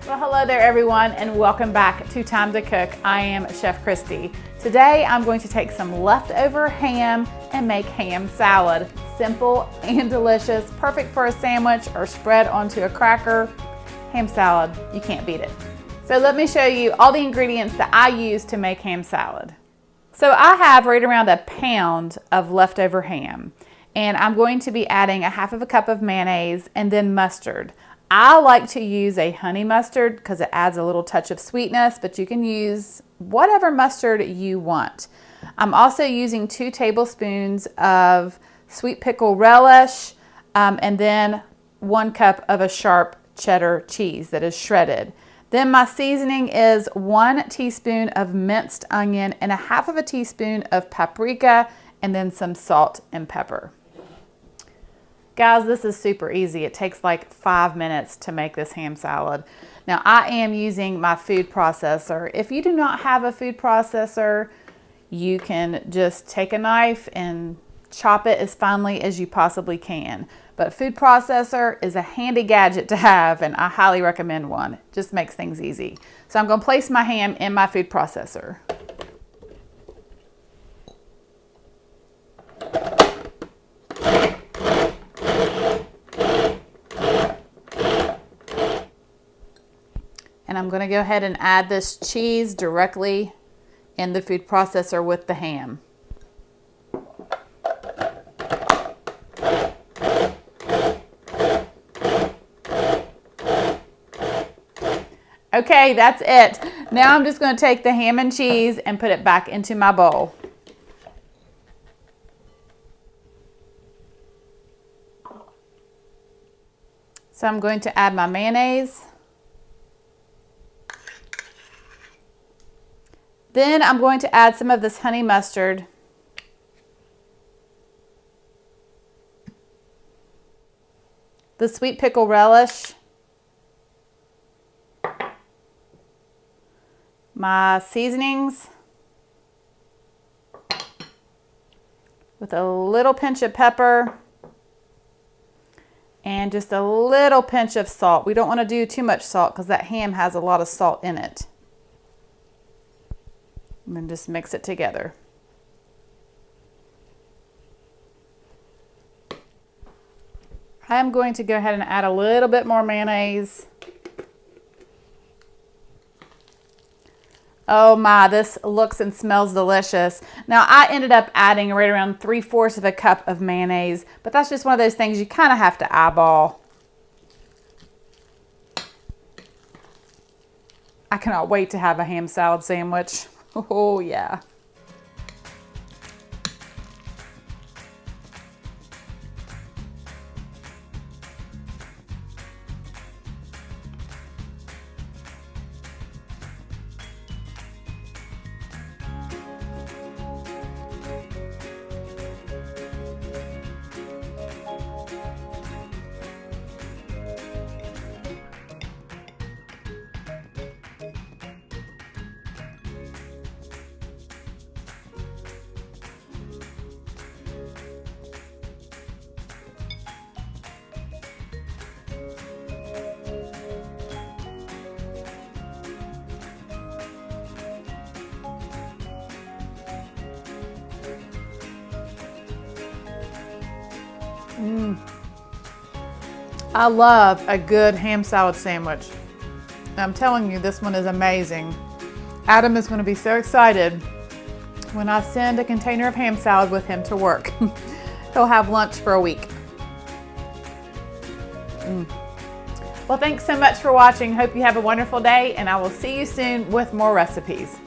Well, hello there everyone, and welcome back to Time to Cook. I am Chef Christy. Today I'm going to take some leftover ham and make ham salad. Simple and delicious, perfect for a sandwich or spread onto a cracker. Ham salad, you can't beat it. So let me show you all the ingredients that I use to make ham salad. So I have right around a pound of leftover ham, and I'm going to be adding a half of a cup of mayonnaise and then mustard. I like to use a honey mustard because it adds a little touch of sweetness, but you can use whatever mustard you want. I'm also using 2 tablespoons of sweet pickle relish, and then 1 cup of a sharp cheddar cheese that is shredded. Then my seasoning is 1 teaspoon of minced onion and a half of a teaspoon of paprika, and then some salt and pepper. Guys, this is super easy. It takes like 5 minutes to make this ham salad. Now I am using my food processor. If you do not have a food processor, you can just take a knife and chop it as finely as you possibly can. But food processor is a handy gadget to have, and I highly recommend one. It just makes things easy. So I'm going to place my ham in my food processor. And I'm going to go ahead and add this cheese directly in the food processor with the ham. Okay, that's it. Now I'm just going to take the ham and cheese and put it back into my bowl. So I'm going to add my mayonnaise. Then I'm going to add some of this honey mustard. The sweet pickle relish. My seasonings. With a little pinch of pepper. And just a little pinch of salt. We don't want to do too much salt because that ham has a lot of salt in it. And then just mix it together. I'm going to go ahead and add a little bit more mayonnaise. Oh my, this looks and smells delicious. Now I ended up adding right around 3/4 of a cup of mayonnaise, but that's just one of those things you kind of have to eyeball. I cannot wait to have a ham salad sandwich. Oh yeah. I love a good ham salad sandwich. I'm telling you, this one is amazing. Adam is going to be so excited when I send a container of ham salad with him to work. He'll have lunch for a week. Well, thanks so much for watching. Hope you have a wonderful day, and I will see you soon with more recipes.